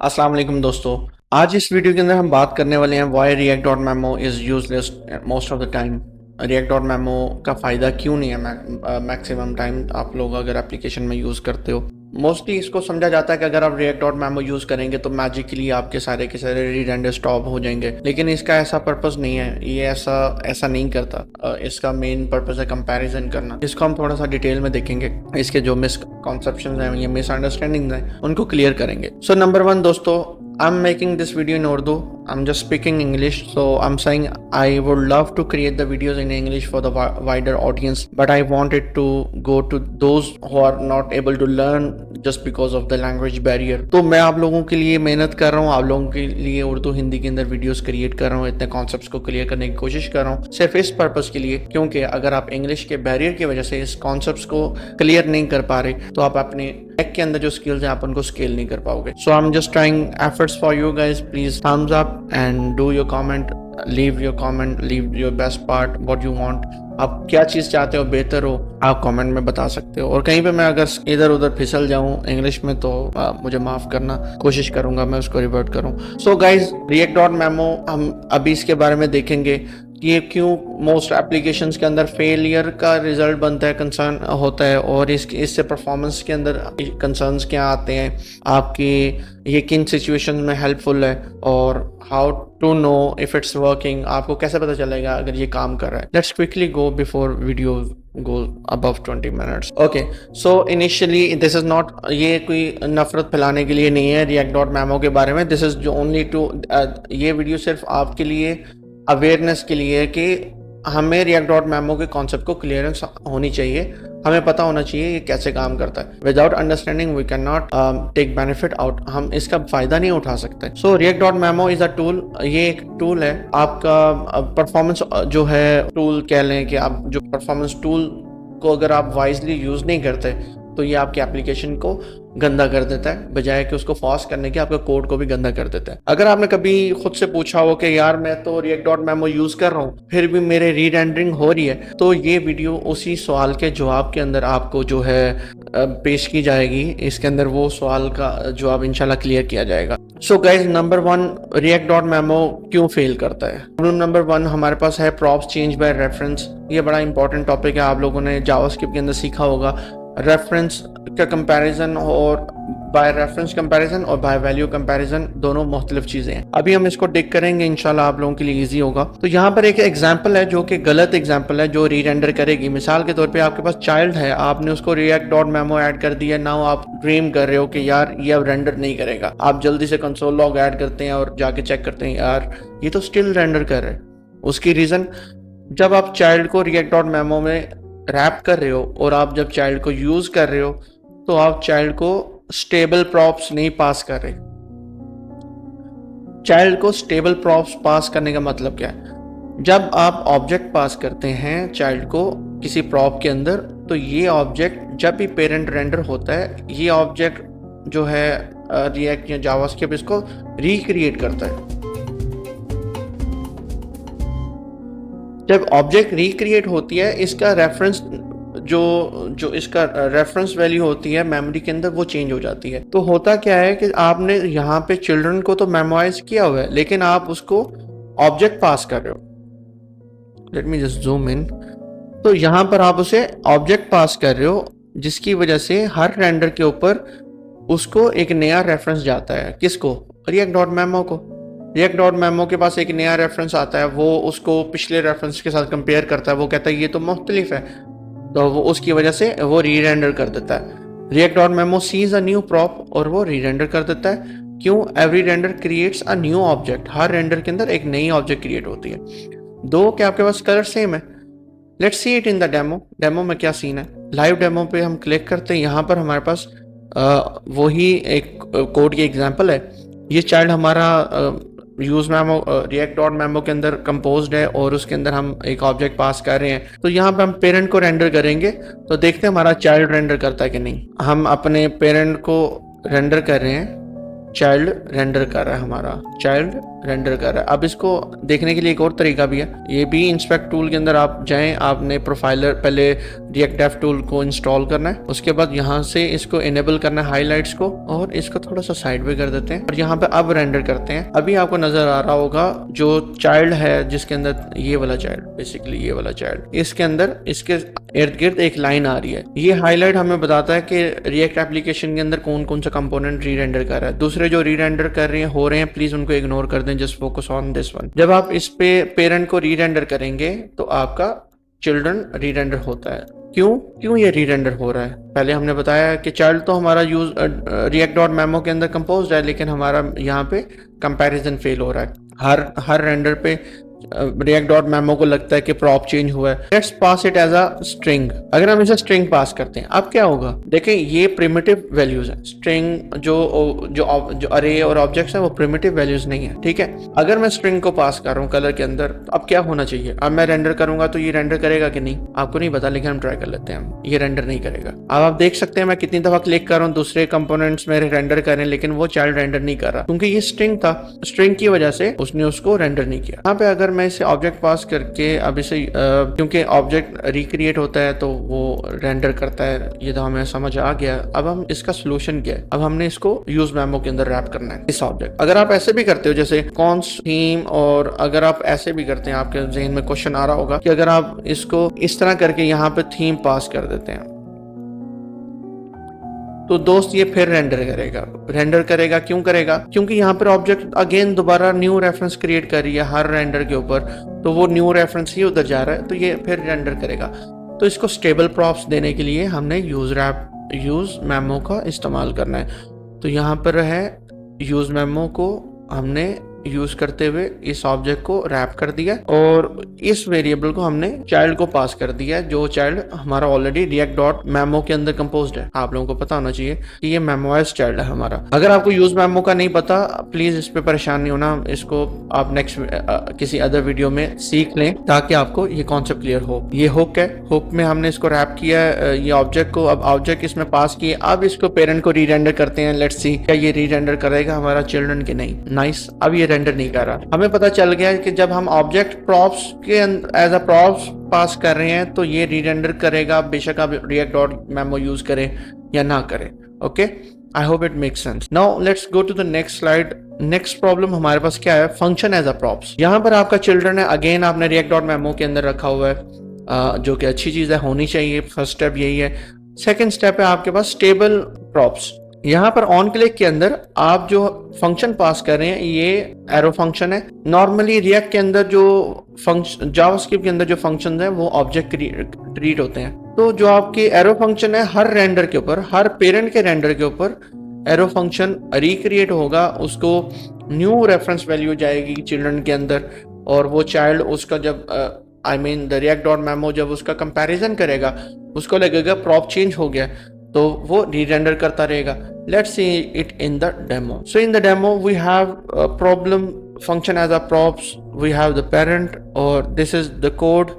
अस्सलाम वालेकुम दोस्तों। आज इस वीडियो के अंदर हम बात करने वाले हैं why React dot memo is useless most of the time. React dot memo का फ़ायदा क्यों नहीं है मैक्सिमम टाइम आप लोग अगर एप्लीकेशन में यूज़ करते हो। मोस्टली इसको समझा जाता है कि अगर आप रिएक्ट डॉट मेमो यूज़ करेंगे तो मैजिकली आपके सारे के सारे री-रेंडर स्टॉप हो जाएंगे, लेकिन इसका ऐसा पर्पस नहीं है। ये ऐसा ऐसा नहीं करता। इसका मेन पर्पस है कंपैरिजन करना। इसको हम थोड़ा सा डिटेल में देखेंगे, इसके जो मिसकॉन्सेप्शंस हैं या मिसअंडरस्टैंडिंग्स हैं उनको क्लियर करेंगे। सो नंबर वन दोस्तों, I'm making this video in Urdu. I'm just speaking English, so I'm saying I would love to create the videos in English for the wider audience, but I want it to go to those who are not able to learn just because of the language barrier. तो मैं आप लोगों के लिए मेहनत कर रहा हूँ, आप लोगों के लिए उर्दू हिंदी के अंदर वीडियोस क्रिएट कर रहा हूँ, इतने कॉन्सेप्ट्स को क्लियर करने की कोशिश कर रहा हूँ सिर्फ इस पर्पस के लिए, क्योंकि अगर आप इंग्लिश के बैरियर की वजह से इस कॉन्सेप्ट्स को क्लियर नहीं कर पा रहे तो आप अपने टेक के अंदर जो स्किल्स हैं आप उनको स्केल नहीं कर पाओगे। So I am just trying efforts for you guys, please thumbs up and do your comment, leave your best part, what you want. आप क्या चीज चाहते हो बेहतर हो आप कमेंट में बता सकते हो, और कहीं पे मैं अगर इधर उधर फिसल जाऊं इंग्लिश में तो मुझे माफ करना, कोशिश करूंगा मैं उसको रिवर्ट करूं। So guys, react dot memo हम अभी इसके बारे में देखेंगे कि ये क्यों मोस्ट एप्लीकेशंस के अंदर फेलियर का रिजल्ट बनता है, कंसर्न होता है, और इससे परफॉर्मेंस के अंदर कंसर्न्स क्या आते हैं, आपकी ये किन सिचुएशन में हेल्पफुल है, और how to know if it's working, आपको कैसे पता चलेगा अगर ये काम कर रहा है। Let's quickly go before video go above 20 minutes. Okay, so initially this is not, ये कोई नफरत फैलाने के लिए नहीं है रिएक्ट डॉट मेमो के बारे में। दिस इज ओनली टू, ये वीडियो सिर्फ आपके लिए अवेयरनेस के लिए है कि हमें रिएक्ट डॉट मेमो के कॉन्सेप्ट को क्लियरेंस होनी चाहिए, हमें पता होना चाहिए ये कैसे काम करता है। Without understanding we can not take benefit out, हम इसका फायदा नहीं उठा सकते। So react dot memo is a tool, ये एक टूल है आपका परफॉर्मेंस जो है टूल कह लें कि आप जो परफॉर्मेंस टूल को अगर आप वाइजली यूज नहीं करते तो ये आपकी एप्लीकेशन को गंदा कर देता है, बजाय कि उसको फास्ट करने के आपका कोड को भी गंदा कर देता है। अगर आपने कभी खुद से पूछा हो कि यार मैं तो रिएक्ट डॉट मेमो यूज कर रहा हूँ फिर भी मेरे री रेंडरिंग हो रही है, तो ये वीडियो उसी सवाल के जवाब के अंदर आपको जो है पेश की जाएगी। इसके अंदर वो सवाल का जवाब इंशाल्लाह क्लियर किया जाएगा। So guys, number one, react dot memo क्यों फेल करता है। प्रॉब्लम नंबर वन हमारे पास है प्रॉप्स चेंज बाय रेफरेंस। ये बड़ा इंपॉर्टेंट टॉपिक है, आप लोगों ने जावास्क्रिप्ट के अंदर सीखा होगा। रेफरेंस का कंपैरिजन और बाय रेफरेंस कंपैरिजन और बाय वैल्यू कंपैरिजन दोनों मुख्तलिफ चीजें हैं। अभी हम इसको डिक करेंगे, इंशाल्लाह आप लोगों के लिए इजी होगा। तो यहाँ पर एक एग्जांपल है जो कि गलत एग्जांपल है, जो री रेंडर करेगी। मिसाल के तौर पे आपके पास चाइल्ड है, आपने उसको रिएक्ट डॉट मेमो ऐड कर दिया, नाउ आप ड्रीम कर रहे हो कि यार ये अब रेंडर नहीं करेगा। आप जल्दी से कंसोल लॉग ऐड करते हैं और जाके चेक करते हैं यार ये तो स्टिल रेंडर कर रहे हैं। उसकी रीजन, जब आप चाइल्ड को रिएक्ट डॉट मेमो में रैप कर रहे हो और आप जब चाइल्ड को यूज कर रहे हो तो आप चाइल्ड को स्टेबल प्रॉप्स नहीं पास कर रहे। चाइल्ड को स्टेबल प्रॉप्स पास करने का मतलब क्या है, जब आप ऑब्जेक्ट पास करते हैं चाइल्ड को किसी प्रॉप के अंदर, तो ये ऑब्जेक्ट जब भी पेरेंट रेंडर होता है ये ऑब्जेक्ट जो है रिएक्ट या जावास्क्रिप्ट इसको रिक्रिएट करता है। जब ऑब्जेक्ट रिक्रिएट होती है इसका रेफरेंस जो इसका रेफरेंस वैल्यू होती है मेमोरी के अंदर वो चेंज हो जाती है। तो होता क्या है कि आपने यहाँ पे चिल्ड्रन को तो मेमोराइज किया हुआ है लेकिन आप उसको ऑब्जेक्ट पास कर रहे हो। Let me just zoom in. तो यहाँ पर आप उसे ऑब्जेक्ट पास कर रहे हो जिसकी वजह से हर रेंडर के ऊपर उसको एक नया रेफरेंस जाता है। किसको? रिएक्ट डॉट मेमो को। रिएक्ट डॉट मेमो के पास एक नया रेफरेंस आता है, वो उसको पिछले रेफरेंस के साथ कंपेयर करता है, वो कहता है ये तो मुख्तलिफ है, तो वो उसकी वजह से वो री रेंडर कर देता है। React dot memo sees a new prop और वो री रेंडर कर देता है। क्यों? Every render creates a new object, her render के अंदर एक नई ऑब्जेक्ट क्रिएट होती है। दो क्या आपके पास कलर सेम है? Let's see it in the demo. Demo में क्या सीन है? लाइव डेमो पे हम क्लिक करते हैं, यहाँ पर हमारे पास वही एक कोड की एग्जाम्पल है। ये चाइल्ड हमारा use memo react dot memo के अंदर कंपोज्ड है और उसके अंदर हम एक ऑब्जेक्ट पास कर रहे हैं। तो यहाँ पे हम पेरेंट को रेंडर करेंगे तो देखते हैं हमारा चाइल्ड रेंडर करता है कि नहीं। हम अपने पेरेंट को रेंडर कर रहे हैं, चाइल्ड रेंडर कर रहा है, हमारा चाइल्ड रेंडर कर रहा है। अब इसको देखने के लिए एक और तरीका भी है, ये भी इंस्पेक्ट टूल के अंदर आप जाएं, आपने प्रोफाइलर पहले रिएक्ट डेव टूल को इंस्टॉल करना है, उसके बाद यहाँ से इसको इनेबल करना है हाईलाइट्स को, और इसको थोड़ा सा साइड पे कर देते हैं और यहाँ पे अब रेंडर करते हैं। अभी आपको नजर आ रहा होगा जो चाइल्ड है, जिसके अंदर ये वाला चाइल्ड, बेसिकली ये वाला चाइल्ड, इसके अंदर इसके इर्द गिर्द एक लाइन आ रही है। ये हाईलाइट हमें बताता है कि रिएक्ट एप्लीकेशन के अंदर कौन कौन सा कंपोनेंट री रेंडर कर रहा है। दूसरे जो री रेंडर कर रहे हैं हो रहे हैं, प्लीज उनको इग्नोर कर दें, just focus on this one. जब आप इस पे पेरेंट को री रेंडर करेंगे तो आपका चिल्ड्रन री रेंडर होता है। क्यों ये री रेंडर हो रहा है? पहले हमने बताया कि चाइल्ड तो हमारा यूज रिएक्ट डॉट मेमो के अंदर कंपोज है, लेकिन हमारा यहाँ पे कंपैरिजन फेल हो रहा है। हर रेंडर पे रिएक्ट डॉट मेमो को लगता है कि प्रॉप चेंज हुआ है। Let's pass it as a string. अगर हम इसे स्ट्रिंग पास करते हैं, अब क्या होगा? देखें, ये प्रिमिटिव वैल्यूज है। स्ट्रिंग जो अरे और ऑब्जेक्ट्स है वो प्रिमिटिव वैल्यूज नहीं है, ठीक है। अगर मैं स्ट्रिंग को पास कर रहा हूँ कलर के अंदर, तो अब क्या होना चाहिए? अब मैं रेंडर करूंगा तो ये रेंडर करेगा कि नहीं, आपको नहीं पता, लेकिन हम ट्राई कर लेते हैं। ये रेंडर नहीं करेगा। अब आप देख सकते हैं मैं कितनी दफा क्लिक कर रहा हूँ, दूसरे कंपोनेंट्स मेरे रेंडर करें, लेकिन वो चाइल्ड रेंडर नहीं कर रहा, क्योंकि ये स्ट्रिंग था। स्ट्रिंग की वजह से उसने उसको रेंडर नहीं किया। यहाँ पे अगर मैं इसे ऑब्जेक्ट पास करके अब इसे क्योंकि ऑब्जेक्ट रिक्रिएट होता है तो वो रेंडर करता है, ये तो हमें समझ आ गया। अब हम इसका सोल्यूशन क्या है? अब हमने इसको यूज मेमो के अंदर रैप करना है इस ऑब्जेक्ट। अगर आप ऐसे भी करते हो जैसे कॉन्स थीम, और अगर आप ऐसे भी करते हैं, आपके जहन में क्वेश्चन आ रहा होगा कि अगर आप इसको इस तरह करके यहाँ पे थीम पास कर देते हैं तो दोस्त ये फिर रेंडर करेगा। क्यों करेगा? क्योंकि यहाँ पर ऑब्जेक्ट अगेन दोबारा न्यू रेफरेंस क्रिएट कर रही है हर रेंडर के ऊपर, तो वो न्यू रेफरेंस ही उधर जा रहा है, तो ये फिर रेंडर करेगा। तो इसको स्टेबल प्रॉप्स देने के लिए हमने यूज मेमो का इस्तेमाल करना है। तो यहाँ पर है यूज मेमो को हमने यूज करते हुए इस ऑब्जेक्ट को रैप कर दिया, और इस वेरिएबल को हमने चाइल्ड को पास कर दिया, जो चाइल्ड हमारा ऑलरेडी रिएक्ट डॉट मेमो के अंदर कंपोज्ड है। आप लोगों को पता होना चाहिए कि ये मेमोइज चाइल्ड है हमारा। अगर आपको यूज मेमो का नहीं पता, प्लीज इस पे परेशान नहीं होना, इसको आप नेक्स्ट किसी अदर वीडियो में सीख लें ताकि आपको ये कॉन्सेप्ट क्लियर हो। ये हुक है, हुक में हमने इसको रैप किया ये ऑब्जेक्ट को। अब ऑब्जेक्ट इसमें पास किए, अब इसको पेरेंट को री रेंडर करते हैं। लेट्स सी क्या ये री रेंडर करेगा हमारा चिल्ड्रन के नहीं। नाइस, अब ये रेंडर नहीं कर रहा। हमें पता चल गया कि जब हम ऑब्जेक्ट प्रॉप्स के एज अ प्रॉप्स पास कर रहे हैं तो ये री रेंडर करेगा, बेशक आप रिएक्ट डॉट मेमो यूज करें या ना करें। Okay, I hope it makes sense. Now let's go to the next slide. Next problem हमारे पास क्या है? Function as a props. यहाँ पर आपका चिल्ड्रन है, अगेन आपने रिएक्ट डॉट मेमो के अंदर रखा हुआ है, जो कि अच्छी चीज है, होनी चाहिए। फर्स्ट स्टेप यही है। सेकेंड स्टेप है आपके पास स्टेबल प्रॉप्स। यहाँ पर ऑन क्लिक के अंदर आप जो फंक्शन पास कर रहे हैं ये एरो फंक्शन है। नॉर्मली रिएक्ट के अंदर जो फंक्शन, जावास्क्रिप्ट के अंदर जो फंक्शंस हैं वो ऑब्जेक्ट ट्रीट होते हैं। तो जो आपकी एरो फंक्शन है, हर रेंडर के ऊपर, हर पेरेंट के रेंडर के ऊपर एरो फंक्शन रिक्रिएट होगा, उसको न्यू रेफरेंस वैल्यू जाएगी चिल्ड्रन के अंदर, और वो चाइल्ड उसका जब द रिएक्ट डॉट मेमो जब उसका कंपैरिजन करेगा, उसको लगेगा प्रॉप चेंज हो गया, तो वो री रेंडर करता रहेगा। Let's see it in the demo. So in the demo we have a problem function as a props, we have the parent, और this is the code।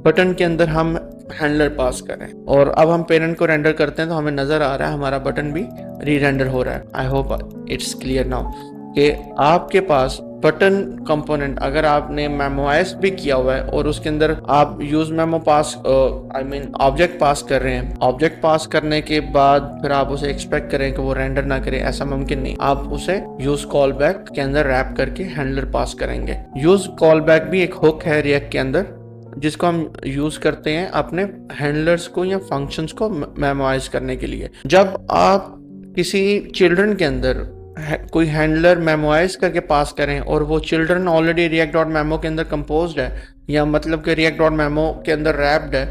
Button के अंदर हम हैंडलर पास करें, और अब हम पेरेंट को रेंडर करते हैं तो हमें नजर आ रहा है हमारा बटन भी री रेंडर हो रहा है। I hope it's clear now कि आपके पास बटन कंपोनेंट अगर आपने मेमोइज भी किया हुआ है और उसके अंदर आप यूज मेमो पास ऑब्जेक्ट पास कर रहे हैं, ऑब्जेक्ट पास करने के बाद फिर आप उसे एक्सपेक्ट करें कि वो रेंडर ना करे, ऐसा मुमकिन नहीं। आप उसे यूज कॉल बैक के अंदर रैप करके हैंडलर पास करेंगे। यूज कॉल बैक भी एक हुक है रिएक्ट के अंदर, जिसको हम यूज करते हैं अपने हैंडलर्स को या फंक्शंस को मेमोइज करने के लिए। जब आप किसी चिल्ड्रन के अंदर कोई हैंडलर मेमोइज करके पास करें और वो children already react dot memo के अंदर कंपोज्ड है, या मतलब कि रिएक्ट डॉट मेमो के अंदर रैप्ड है,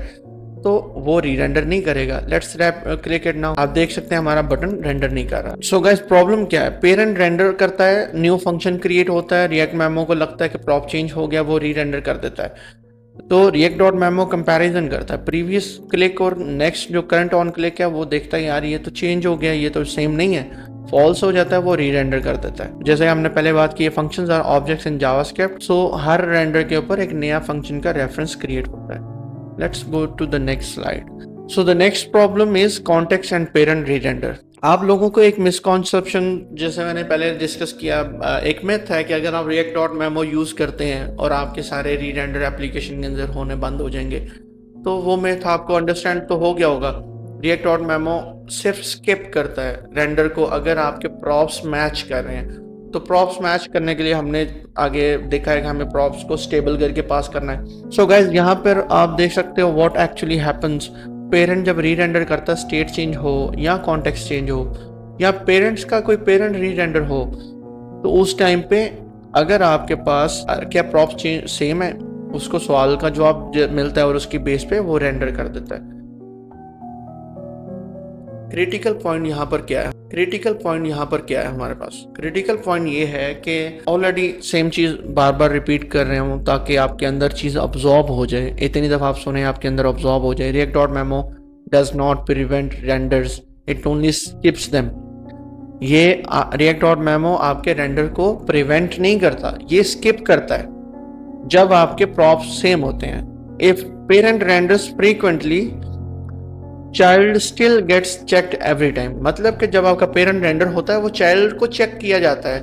तो वो री रेंडर नहीं करेगा। Let's wrap click it now. आप देख सकते हैं हमारा बटन रेंडर नहीं कर रहा। सो गाइस, प्रॉब्लम क्या है? पेरेंट रेंडर करता है, न्यू फंक्शन क्रिएट होता है, रिएक्ट मेमो को लगता है कि प्रॉप चेंज हो गया, वो री रेंडर कर देता है। तो रिएक्ट डॉट मेमो कंपैरिजन करता है प्रीवियस क्लिक और नेक्स्ट जो करंट ऑन क्लिक है, वो देखता है यार ये तो चेंज हो गया, ये तो सेम नहीं है, फॉल्स हो जाता है, वो री रेंडर कर देता है। जैसे हमने पहले बात की, functions are objects in JavaScript, so हर रेंडर के ऊपर एक नया फंक्शन का रेफरेंस क्रिएट होता है। Let's go to the next slide. So the next problem is context and parent re-render। आप लोगों को एक मिसकॉन्सेप्शन, जैसे मैंने पहले डिस्कस किया, एक मिथ है कि अगर आप रिएक्ट डॉट मेमो यूज़ करते हैं और आपके सारे री रेंडर एप्लीकेशन के अंदर होने बंद हो जाएंगे, तो वो मिथ आपको अंडरस्टैंड तो हो गया होगा। रिएक्ट डॉट मेमो सिर्फ स्किप करता है रेंडर को अगर आपके प्रॉप्स मैच कर रहे हैं। तो प्रॉप्स मैच करने के लिए हमने आगे देखा है कि हमें प्रॉप्स को स्टेबल करके पास करना है। सो गाइज, यहाँ पर आप देख सकते हो व्हाट एक्चुअली हैपन्स। पेरेंट जब री रेंडर करता है, स्टेट चेंज हो या कॉन्टेक्स्ट चेंज हो या पेरेंट्स का कोई पेरेंट री रेंडर हो, तो उस टाइम पे अगर आपके पास क्या प्रॉप सेम है, उसको सवाल का जवाब मिलता है और उसकी बेस पे वो रेंडर कर देता है। क्रिटिकल पॉइंट यहाँ पर क्या है? क्रिटिकल पॉइंट यहाँ पर क्या है हमारे पास? क्रिटिकल पॉइंट ये है कि ऑलरेडी सेम चीज बार बार रिपीट कर रहे हूँ ताकि आपके अंदर चीज अब्जॉर्ब हो जाए। इतनी दफा आप सुने आपके अंदर अब्जॉर्ब हो जाए। React dot memo does not prevent renders, it only skips them. ये रिएक्ट डॉट मेमो आपके रेंडर को प्रिवेंट नहीं करता, ये स्किप करता है जब आपके प्रॉप्स सेम होते हैं। If parent renders frequently, child still gets checked every time. मतलब कि जब आपका पेरेंट रेंडर होता है वो चाइल्ड को चेक किया जाता है,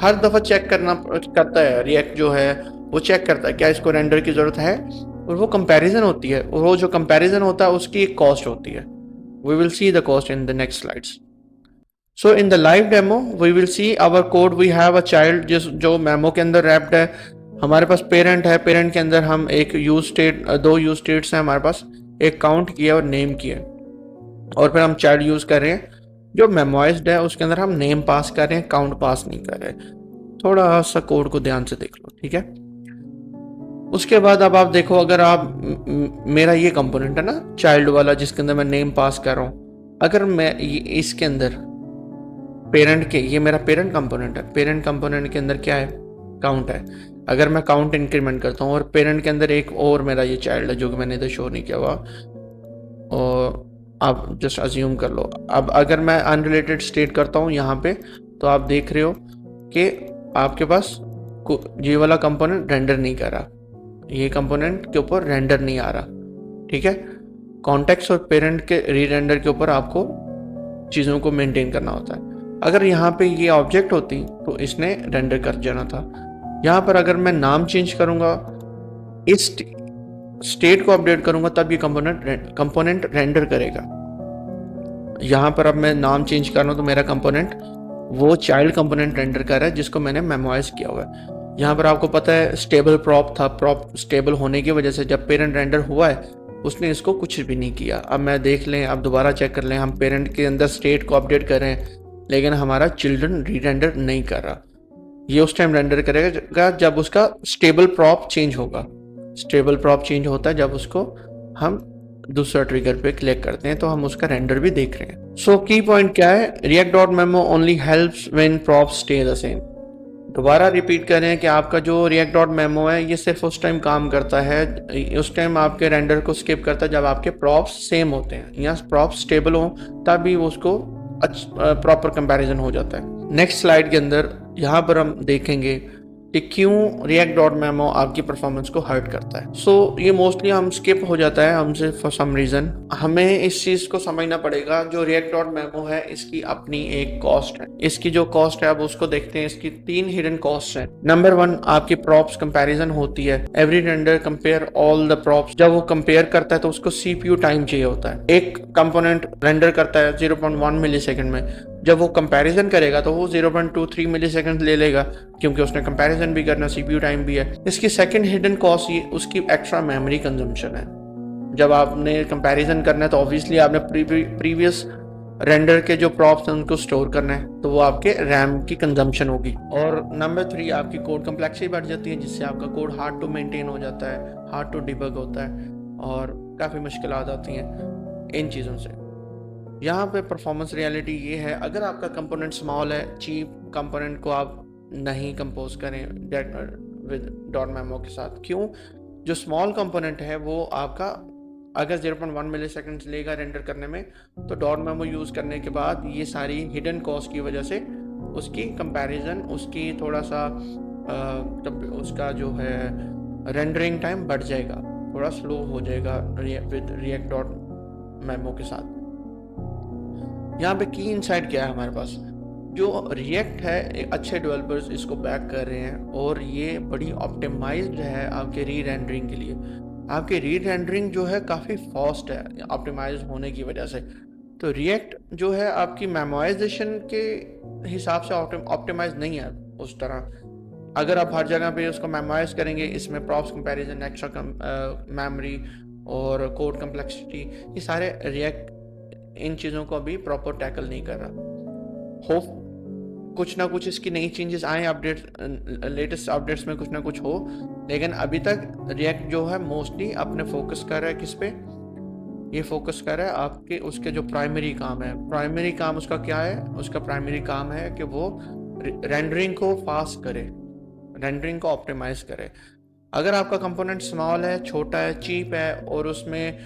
हर दफा चेक करता है। रिएक्ट जो है वो चेक करता है क्या इसको रेंडर की जरूरत है, और वो कंपैरिजन होती है, और वो जो कंपैरिजन होता है उसकी एक कॉस्ट होती है। We will see the cost in the next slides. So in the live demo we will see our code. We have a child जो मेमो के अंदर रैप्ड है। हमारे पास पेरेंट है, पेरेंट के अंदर हम एक यूज स्टेट, दो यूज स्टेट्स हैं हमारे पास, एक काउंट किया और नेम किया, और फिर हम चाइल्ड यूज कर रहे हैं जो मेमोराइज्ड है, उसके अंदर हम नेम पास कर रहे हैं, काउंट पास नहीं कर रहे। थोड़ा सा कोड को ध्यान से देख लो, ठीक है। उसके बाद अब आप देखो, अगर आप मेरा ये कंपोनेंट है ना चाइल्ड वाला जिसके अंदर मैं नेम पास कर रहा हूँ, अगर मैं इसके अंदर पेरेंट के, ये मेरा पेरेंट कंपोनेंट है, पेरेंट कंपोनेंट के अंदर क्या है, काउंट है। अगर मैं काउंट इंक्रीमेंट करता हूँ और पेरेंट के अंदर एक और मेरा ये चाइल्ड है जो कि मैंने इधर शो नहीं किया हुआ, और आप जस्ट अज्यूम कर लो। अब अगर मैं अनरिलेटेड स्टेट करता हूँ यहाँ पे, तो आप देख रहे हो कि आपके पास ये वाला कंपोनेंट रेंडर नहीं कर रहा, ये कंपोनेंट के ऊपर रेंडर नहीं आ रहा, ठीक है। कॉन्टेक्स्ट और पेरेंट के री रेंडर के ऊपर आपको चीज़ों को मेंटेन करना होता है। अगर यहाँ पे ये ऑब्जेक्ट होती तो इसने रेंडर कर जाना था। यहाँ पर अगर मैं नाम चेंज करूँगा, इस स्टेट को अपडेट करूँगा, तब ये कंपोनेंट रेंडर करेगा। यहाँ पर अब मैं नाम चेंज कर रहा हूँ तो मेरा कंपोनेंट वो चाइल्ड कंपोनेंट रेंडर कर रहा है जिसको मैंने मेमोराइज किया हुआ है। यहाँ पर आपको पता है स्टेबल प्रॉप था, प्रॉप स्टेबल होने की वजह से जब पेरेंट रेंडर हुआ है उसने इसको कुछ भी नहीं किया। अब मैं देख लें, अब दोबारा चेक कर लें, हम पेरेंट के अंदर स्टेट को अपडेट कर रहे हैं लेकिन हमारा चिल्ड्रन री रेंडर नहीं कर रहा। ये उस टाइम रेंडर करेगा जब उसका स्टेबल प्रॉप चेंज होगा। स्टेबल प्रॉप चेंज होता है जब उसको हम दूसरा ट्रिगर पे क्लिक करते हैं, तो हम उसका रेंडर भी देख रहे हैं। सो की पॉइंट क्या है, react dot memo only helps when props stay the same. दोबारा रिपीट कर रहे हैं कि आपका जो रिएक्ट डॉट मेमो है ये सिर्फ उस टाइम काम करता है, उस टाइम आपके रेंडर को स्किप करता है जब आपके प्रॉप्स सेम होते हैं या प्रॉप्स स्टेबल हो, तभी उसको प्रॉपर कंपैरिजन हो जाता है। नेक्स्ट स्लाइड के अंदर यहाँ पर हम देखेंगे कि क्यों रिएक्ट डॉट मेमो आपकी परफॉर्मेंस को हर्ट करता है। सो ये मोस्टली हम स्किप हो जाता है हमसे फॉर सम रीजन। हमें इस चीज को समझना पड़ेगा, जो रिएक्ट डॉट मेमो है इसकी अपनी एक कॉस्ट है। इसकी जो कॉस्ट है अब उसको देखते हैं। इसकी 3 हिडन कॉस्ट है। नंबर 1, आपकी प्रॉप्स कंपैरिजन होती है। Every render compare all the props. जब वो कंपेयर करता है तो उसको सीपीयू टाइम चाहिए होता है। एक कंपोनेंट रेंडर करता है 0.1 मिलीसेकंड में, जब वो कंपैरिजन करेगा तो वो 0.23 मिलीसेकंड ले लेगा क्योंकि उसने कंपैरिजन भी करना, सीपीयू टाइम भी है। इसकी सेकंड हिडन कॉस्ट ये उसकी एक्स्ट्रा मेमोरी कंजम्पशन है। जब आपने कंपैरिजन करना है तो ऑब्वियसली आपने प्रीवियस रेंडर के जो प्रॉप्स हैं उनको स्टोर करना है, तो वो आपके रैम की कंजम्पशन होगी। और नंबर 3, आपकी कोड कम्प्लेक्सिटी बढ़ जाती है जिससे आपका कोड हार्ड टू मेंटेन हो जाता है, हार्ड टू डिबग होता है और काफ़ी मुश्किलात आती हैं इन चीज़ों से। यहाँ पे परफॉर्मेंस रियलिटी ये है, अगर आपका कंपोनेंट स्मॉल है, चीप कंपोनेंट को आप नहीं कंपोज करें विद डॉट मेमो के साथ। क्यों? जो स्मॉल कंपोनेंट है वो आपका अगर 0.1 मिलीसेकंड लेगा रेंडर करने में, तो डॉट मेमो यूज़ करने के बाद ये सारी हिडन कॉस्ट की वजह से उसकी कंपैरिजन, उसकी थोड़ा सा उसका जो है रेंडरिंग टाइम बढ़ जाएगा, थोड़ा स्लो हो जाएगा विद रिएक्ट डॉट मेमो के साथ। यहाँ पे की इनसाइट क्या है हमारे पास, जो रिएक्ट है एक अच्छे डेवलपर्स इसको बैक कर रहे हैं और ये बड़ी ऑप्टिमाइज्ड है आपके री रेंडरिंग के लिए। आपकी री रेंडरिंग जो है काफ़ी फास्ट है ऑप्टिमाइज होने की वजह से। तो रिएक्ट जो है आपकी मेमोराइजेशन के हिसाब से ऑप्टिमाइज नहीं है उस तरह। अगर आप हर जगह पे उसको मेमोराइज करेंगे, इसमें प्रॉप्स कंपैरिजन, एक्स्ट्रा मेमोरी और कोड कम्प्लेक्सिटी, ये सारे रिएक्ट इन चीज़ों को अभी प्रॉपर टैकल नहीं कर रहा। होप कुछ ना कुछ इसकी नई चेंजेस आए, अपडेट लेटेस्ट अपडेट्स में कुछ ना कुछ हो, लेकिन अभी तक रिएक्ट जो है मोस्टली अपने फोकस कर रहा है किस पे, ये फोकस कर रहा है आपके उसके जो प्राइमरी काम है। प्राइमरी काम उसका क्या है, उसका प्राइमरी काम है कि वो रेंडरिंग को फास्ट करे, रेंडरिंग को ऑप्टिमाइज करे। अगर आपका कंपोनेंट स्मॉल है, छोटा है, चीप है और उसमें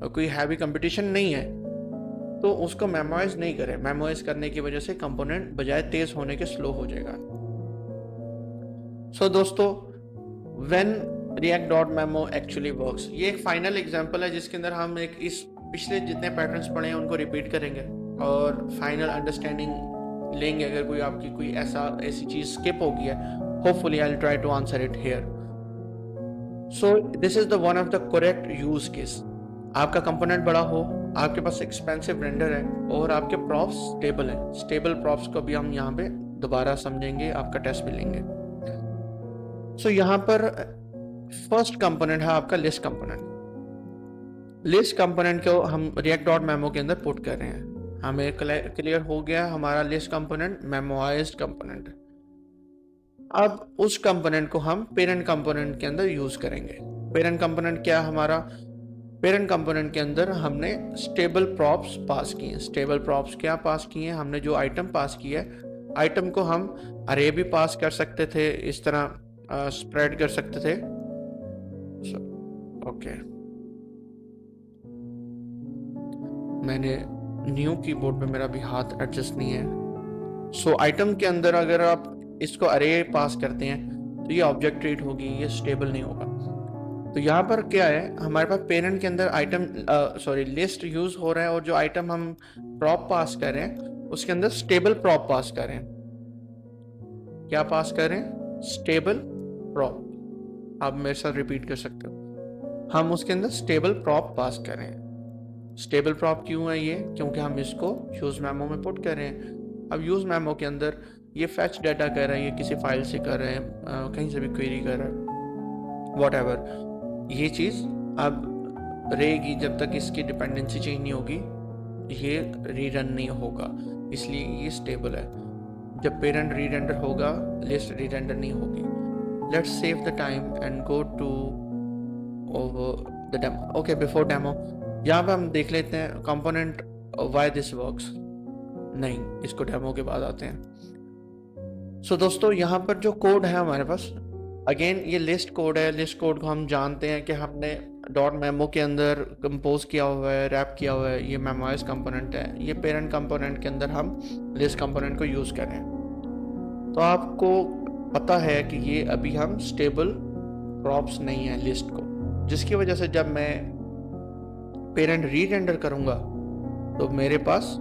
कोई हैवी कंपटीशन नहीं है, तो उसको मेमोराइज नहीं करे। मेमोराइज करने की वजह से कंपोनेंट बजाय तेज होने के स्लो हो जाएगा। सो दोस्तों, व्हेन react.memo एक्चुअली वर्क्स, ये एक फाइनल एग्जांपल है जिसके अंदर हम एक इस पिछले जितने पैटर्न्स पढ़े हैं उनको रिपीट करेंगे और फाइनल अंडरस्टैंडिंग लेंगे। अगर कोई आपकी कोई ऐसी चीज स्किप हो गई है, hopefully I will try to answer it here. So this is the one of the correct use case. आपका कंपोनेंट बड़ा हो, आपके पास एक्सपेंसिव रेंडर है और आपके प्रॉप्स स्टेबल है। स्टेबल प्रॉप्स को भी हम यहाँ पे दोबारा समझेंगे, आपका टेस्ट भी लेंगे। सो यहाँ पर फर्स्ट कंपोनेंट है आपका लिस्ट कंपोनेंट। लिस्ट कंपोनेंट को हम react.memo के अंदर पुट कर रहे हैं। हमें क्लियर हो गया हमारा लिस्ट कंपोनेंट मेमोराइज्ड कंपोनेंट। अब उस कंपोनेंट को हम पेरेंट कंपोनेंट के अंदर यूज करेंगे। पेरेंट कंपोनेंट क्या हमारा, पेरेंट कंपोनेंट के अंदर हमने स्टेबल प्रॉप्स पास किए। स्टेबल प्रॉप्स क्या पास किए, हमने जो आइटम पास किया है, आइटम को हम अरे भी पास कर सकते थे, इस तरह स्प्रेड कर सकते थे। ओके, मैंने न्यू कीबोर्ड पे मेरा भी हाथ एडजस्ट नहीं है। सो आइटम के अंदर अगर आप इसको अरे पास करते हैं तो ये ऑब्जेक्ट ट्रीट होगी, ये स्टेबल नहीं होगा। तो यहाँ पर क्या है, हमारे पास पेरेंट के अंदर आइटम लिस्ट यूज हो रहा है और जो आइटम हम प्रॉप पास कर रहे हैं उसके अंदर स्टेबल प्रॉप पास कर रहे हैं। क्या पास कर रहे हैं, स्टेबल प्रॉप। आप मेरे साथ रिपीट कर सकते हो, हम उसके अंदर स्टेबल प्रॉप पास कर रहे हैं। स्टेबल प्रॉप क्यों है ये, क्योंकि हम इसको यूज मेमो में पुट कर रहे हैं। अब यूज मेमो के अंदर ये फैच डाटा कर रहे हैं, ये किसी फाइल से कर रहे हैं, कहीं से भी क्वेरी कर रहे हैं, व्हाटएवर। ये चीज अब रहेगी जब तक इसकी डिपेंडेंसी चेंज नहीं होगी, ये रीरन नहीं होगा, इसलिए ये स्टेबल है। जब पेरेंट रीरेंडर होगा, लिस्ट रीरेंडर नहीं होगी। Let's save the time and go to the demo. Okay, before demo यहाँ पे हम देख लेते हैं कंपोनेंट व्हाई दिस वर्क्स। नहीं, इसको डेमो के बाद आते हैं। सो दोस्तों, यहाँ पर जो कोड है हमारे पास, अगेन ये लिस्ट कोड है। लिस्ट कोड को हम जानते हैं कि हमने डॉट मेमो के अंदर कंपोज किया हुआ है, रैप किया हुआ है। ये मेमोराइज कंपोनेंट है, ये पेरेंट कंपोनेंट के अंदर हम लिस्ट कंपोनेंट को यूज कर रहे हैं। तो आपको पता है कि ये अभी हम स्टेबल प्रॉप्स नहीं है लिस्ट को, जिसकी वजह से जब मैं पेरेंट रीरेंडर करूंगा तो मेरे पास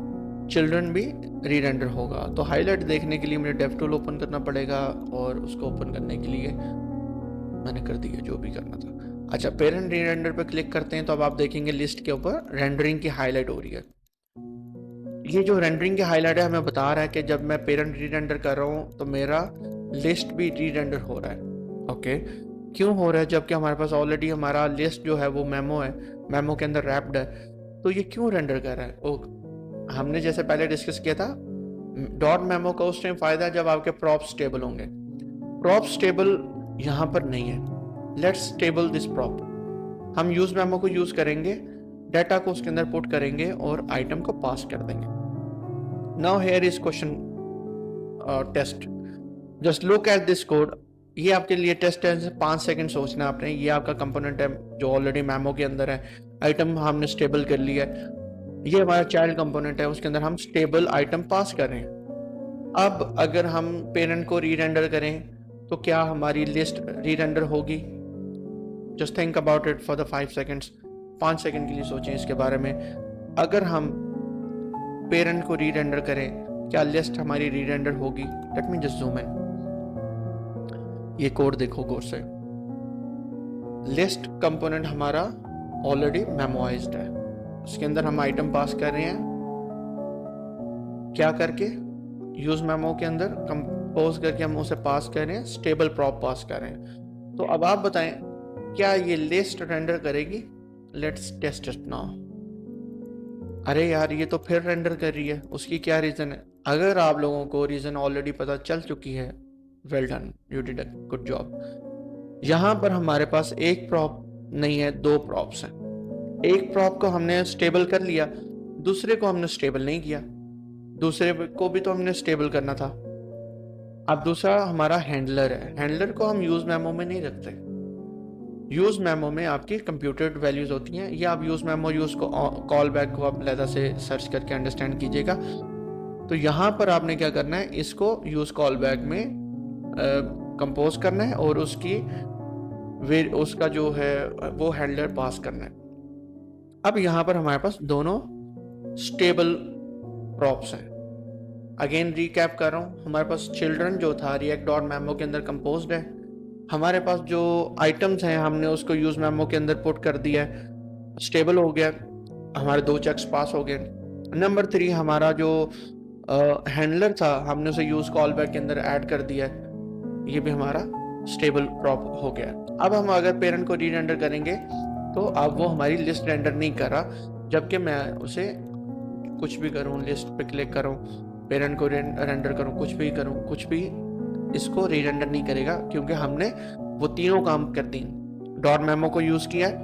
चिल्ड्रन भी रीरेंडर होगा। तो हाईलाइट देखने के लिए मुझे डेव टूल ओपन करना पड़ेगा और उसको ओपन करने के लिए मैंने कर दिया जो भी करना था। अच्छा, पेरेंट रीरेंडर पे क्लिक करते हैं तो अब आप देखेंगे लिस्ट के ऊपर रेंडरिंग की हाईलाइट हो रही है। ये जो रेंडरिंग की हाईलाइट है हमें बता रहा है कि जब मैं पेरेंट रीरेंडर कर रहा हूँ तो मेरा लिस्ट भी रीरेंडर हो रहा है। ओके, क्यों हो रहा है जबकि हमारे पास ऑलरेडी हमारा लिस्ट जो है वो मेमो है, मेमो के अंदर रैप्ड है। तो ये क्यों रेंडर कर रहा है? हमने जैसे पहले डिस्कस किया था, डॉट मेमो का उस टाइम फायदा है जब आपके प्रॉप स्टेबल होंगे। प्रॉप स्टेबल यहाँ पर नहीं है। Let's stable this prop. हम यूज मेमो को यूज करेंगे, डाटा को उसके अंदर पुट करेंगे और आइटम को पास कर देंगे। Now here is question test. Just look at this code. ये आपके लिए टेस्ट है, 5 सेकंड सोचना आपने। ये आपका कंपोनेंट है जो ऑलरेडी मेमो के अंदर है, आइटम हमने स्टेबल कर लिया है। ये हमारा चाइल्ड कंपोनेंट है, उसके अंदर हम स्टेबल आइटम पास कर रहे हैं। अब अगर हम पेरेंट को रीरेंडर करें तो क्या हमारी लिस्ट रीरेंडर होगी? Just think about it for the 5 seconds. 5 second के लिए सोचें इसके बारे में। अगर हम पेरेंट को री-रेंडर करें, क्या लिस्ट हमारी री-रेंडर होगी? Let me just zoom in. ये कोड देखो गौर से। लिस्ट कंपोनेंट हमारा ऑलरेडी मेमोइज्ड है, उसके अंदर हम आइटम पास कर रहे हैं, क्या करके? यूज मेमो के अंदर कंपोज करके हम उसे पास कर रहे हैं, स्टेबल प्रॉप पास कर रहे हैं। तो अब आप बताएं क्या ये लिस्ट रेंडर करेगी? Let's test it now. अरे यार ये तो फिर रेंडर कर रही है, उसकी क्या रीजन है? अगर आप लोगों को रीजन ऑलरेडी पता चल चुकी है, well done, you did a good job. यहां पर हमारे पास एक प्रॉप नहीं है, दो प्रॉप्स हैं। एक प्रॉप को हमने स्टेबल कर लिया, दूसरे को हमने स्टेबल नहीं किया, दूसरे को भी तो हमने स्टेबल करना था। अब दूसरा हमारा हैंडलर है, हैंडलर को हम यूज मेमो में नहीं रखते। यूज मेमो में आपकी कंप्यूटेड वैल्यूज होती हैं, या आप यूज मेमो यूज को कॉल बैक को आप अलग से सर्च करके अंडरस्टैंड कीजिएगा। तो यहाँ पर आपने क्या करना है, इसको यूज कॉल बैक में कंपोज करना है और उसका जो है वो हैंडलर पास करना है। अब यहाँ पर हमारे पास दोनों स्टेबल प्रॉप्स हैं। अगेन रिकैप कर रहा हूँ, हमारे पास चिल्ड्रन जो था रिएक्ट डॉट मेमो के अंदर कंपोज्ड है, हमारे पास जो आइटम्स हैं हमने उसको यूज मेमो के अंदर पुट कर दिया है, स्टेबल हो गया, हमारे दो चेक्स पास हो गए। नंबर 3 हमारा जो हैंडलर था हमने उसे यूज कॉल बैक के अंदर ऐड कर दिया है, ये भी हमारा स्टेबल प्रॉप हो गया। अब हम अगर पेरेंट को री रेंडर करेंगे तो अब वो हमारी लिस्ट रेंडर नहीं कर रहा, जबकि मैं उसे कुछ भी करूँ, लिस्ट पे क्लिक करूँ, पेरेंट को रेंडर करूँ, कुछ भी करूँ, कुछ भी इसको री रेंडर नहीं करेगा, क्योंकि हमने वो तीनों काम कर दी। डॉट मेमो को यूज किया है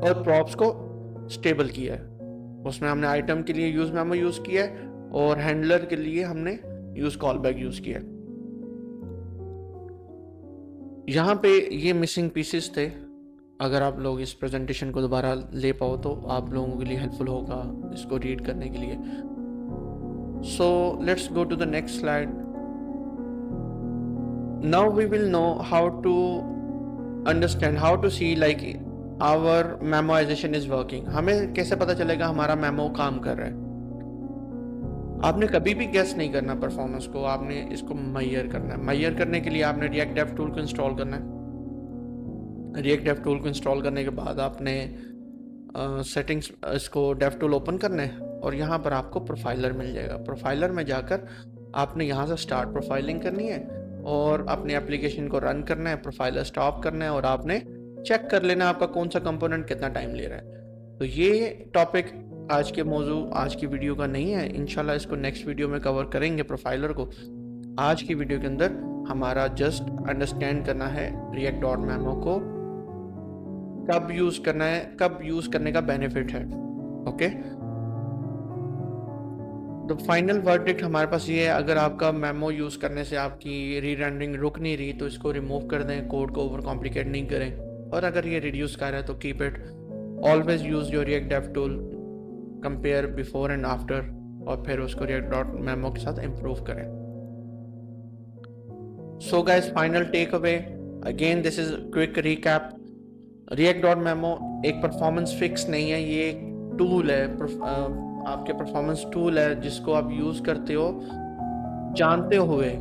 और प्रॉप्स को स्टेबल किया है, उसमें हमने आइटम के लिए यूज मेमो यूज किया है और हैंडलर के लिए हमने यूज कॉल बैक यूज किया है। यहाँ पे ये मिसिंग पीसेस थे, अगर आप लोग इस प्रेजेंटेशन को दोबारा ले पाओ तो आप लोगों के लिए हेल्पफुल होगा इसको रीड करने के लिए। So let's go to the next slide. Now we will know how to understand, how to see like our memoization is working. हमें कैसे पता चलेगा हमारा मेमो काम कर रहा है? आपने कभी भी गेस नहीं करना परफॉर्मेंस को, आपने इसको मैयर करना है। मैयर करने के लिए आपने रिएक्ट डेव टूल को इंस्टॉल करना है। रिएक्ट डेव टूल को इंस्टॉल करने के बाद आपने सेटिंग्स इसको डेव टूल ओपन करना है और यहाँ पर आपको प्रोफाइलर मिल जाएगा। प्रोफाइलर में जाकर आपने यहाँ से स्टार्ट प्रोफाइलिंग करनी है और अपने एप्लीकेशन को रन करना है, प्रोफाइलर स्टॉप करना है और आपने चेक कर लेना आपका कौन सा कंपोनेंट कितना टाइम ले रहा है। तो ये टॉपिक आज के मौजू आज की वीडियो का नहीं है, इंशाल्लाह इसको नेक्स्ट वीडियो में कवर करेंगे प्रोफाइलर को। आज की वीडियो के अंदर हमारा जस्ट अंडरस्टैंड करना है रिएक्ट डॉट मेमो को कब यूज करना है, कब यूज करने का बेनिफिट है। ओके, तो फाइनल वर्डिक्ट हमारे पास ये है, अगर आपका मेमो यूज करने से आपकी री रेंडरिंग रुक नहीं रही तो इसको रिमूव कर दें, कोड को ओवर कॉम्प्लिकेट नहीं करें, और अगर ये रिड्यूस कर रहा है तो keep it. Always use your React dev tool, compare before and after, और फिर उसको रिएक्ट डॉट मेमो के साथ इम्प्रूव करें। So guys, final take away again, this is quick recap. React dot memo एक परफॉर्मेंस फिक्स नहीं है, ये एक टूल है, आपके परफॉर्मेंस टूल है जिसको आप यूज करते हो जानते हुए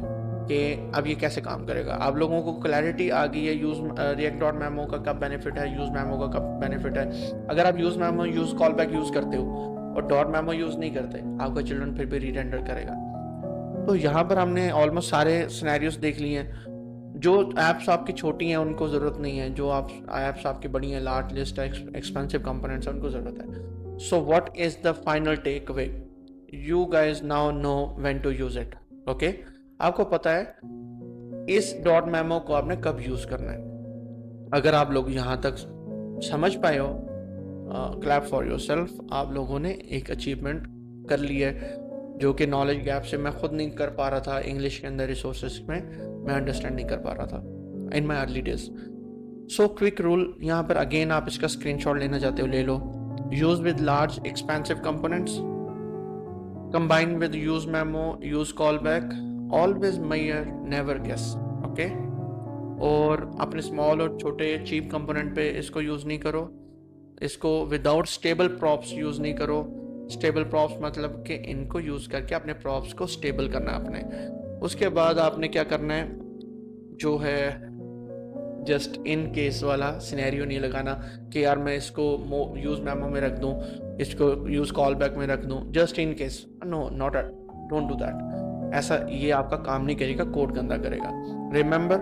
कि अब ये कैसे काम करेगा। आप लोगों को क्लैरिटी आ गई है यूज रिएक्ट डॉट मेमो का कब बेनिफिट है, यूज मेमो का कब बेनिफिट है। अगर आप use memo use call back use करते हो और डॉट मेमो यूज नहीं करते, आपका चिल्ड्रन फिर भी रीरेंडर करेगा। तो यहाँ पर हमने ऑलमोस्ट सारे सिनेरियोस देख लिए हैं। जो ऐप्स आपकी छोटी हैं उनको ज़रूरत नहीं है, जो आप ऐप्स आपकी बड़ी हैं, लार्ज लिस्ट एक्सपेंसिव कंपोनेंट्स हैं, उनको ज़रूरत है। So what is the final take away? You guys now know when to use it. Okay, आपको पता है इस डॉट मेमो को आपने कब यूज करना है। अगर आप लोग यहाँ तक समझ पाए हो, क्लैप फॉर योरसेल्फ, आप लोगों ने एक अचीवमेंट कर ली है, जो कि नॉलेज गैप से मैं खुद नहीं कर पा रहा था। इंग्लिश के अंदर रिसोर्सेज में मैं अंडरस्टैंड नहीं कर पा रहा था in my early days. So quick rule, यहाँ पर अगेन आप इसका स्क्रीनशॉट लेना चाहते हो ले लो। Use with large expensive components, combine with use memo, use call back, always measure, never guess. Okay, और अपने स्मॉल और छोटे चीप कंपोनेंट पे इसको यूज नहीं करो, इसको विदाउट स्टेबल प्रॉप्स यूज नहीं करो, स्टेबल प्रॉप्स मतलब कि इनको यूज़ करके अपने प्रॉप्स को स्टेबल करना है आपने। उसके बाद आपने क्या करना है, जो है जस्ट इन केस वाला सिनेरियो नहीं लगाना कि यार मैं इसको यूज़ मेमो में रख दूं, इसको यूज़ कॉल बैक में रख दूं, just in case. No, not don't do that. ऐसा ये आपका काम नहीं करेगा, कोड गंदा करेगा। Remember,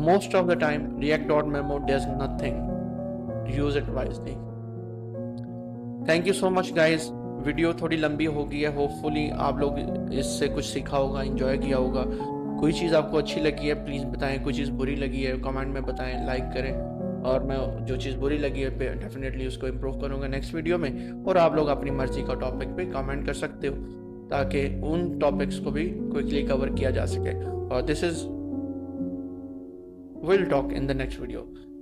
most of the time React dot memo does nothing, use it wisely. Thank you so much guys. Video थोड़ी लंबी हो गई है, होपफुली आप लोग इससे कुछ सीखा होगा, इंजॉय किया होगा। कोई चीज़ आपको अच्छी लगी है प्लीज़ बताएं, कोई चीज़ बुरी लगी है कमेंट में बताएं, लाइक करें। और मैं जो चीज़ बुरी लगी है डेफिनेटली उसको इम्प्रूव करूँगा नेक्स्ट वीडियो में। और आप लोग अपनी मर्जी का टॉपिक पे कमेंट कर सकते हो ताकि उन टॉपिक्स को भी क्विकली कवर किया जा सके। और this is we'll talk in the next video.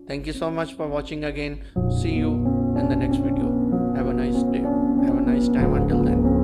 Thank you so much for watching again. See you in the next video. Have a nice day. Have a nice time until then.